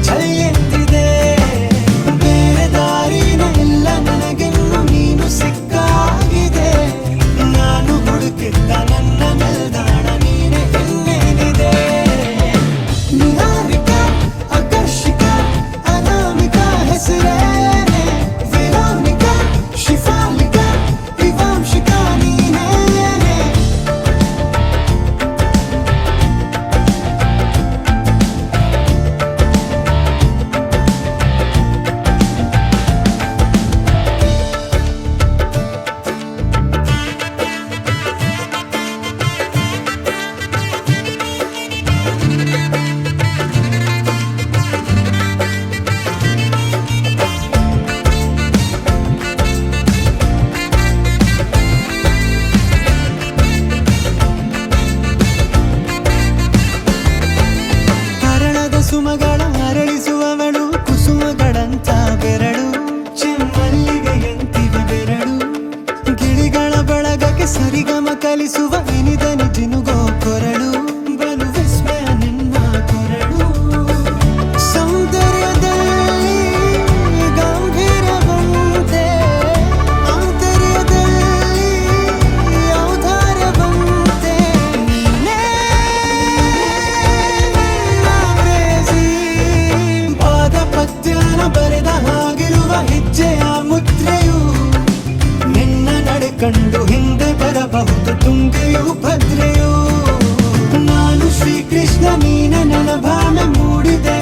ಛಳಿ ಎಂದಿದೆ. ಬೇರೆ ದಾರಿನ ಇಲ್ಲ ನನಗೆನ್ನು ನೀನು ಸಿಕ್ಕಾಗಿದೆ. ನಾನು ಹುಡುಕಿದ್ದ ನನ್ನ ನಿಲ್ದಾಣ ನೀನೆ ಇನ್ನೇನಿದೆ. ನಿಹಾರಿಕಾ ಆಕರ್ಷಿಕಾ ಅನಾಮಿಕಾ ಹೆಸರೇನೆ. ವೆರೋನಿಕಾ ಶಿಫಾಲಿಕಾ ವಿವಾಂಶಿಕಾ ನೀನೇನೆ. ಹರಳದ ಸುಮಗಳ ಅರಳಿಸುವವಳು ಕುಸುಮಗಳಂತ ಬೆರಳು. ಚೆಮ್ಮಲ್ಲಿಗೆಯಂತಿವೆ ಬೆರಳು. ಗಿಳಿಗಳ ಬಳಗಕ್ಕೆ ಸರಿಗಮ ಕಲಿಸುವ ಇನಿದನಿ ಜಿನುಗೋ ಕೊರಳು. ಬಲು ವಿಸ್ಮಯ ನಿನ್ನ ಕೊರಳು. ಸೌಂದರ್ಯದಲ್ಲಿ ಗಾಂಭೀರ್ಯವಂತೆ, ಆಂತರ್ಯದಲ್ಲಿ ಔದಾರ್ಯವಂತೆ. ನೀನೇ ಕ್ರೇಜಿ. ಪಾದ ಪದ್ಯನ ಬರೆದ ಹಾಗಿರುವ ಹೆಜ್ಜೆಯ ಮುದ್ರೆಯು. ನಿನ್ನ ನಡೆ ಕಂಡು ಹಿಂದೆ ಬರಬಹುದು ತುಂಗೆಯು ಭದ್ರೆಯು. ನಾನು ಶ್ರೀಕೃಷ್ಣ ನೀನೆ ನನ್ನ ಭಾವನೆ ಮೂಡಿದೆ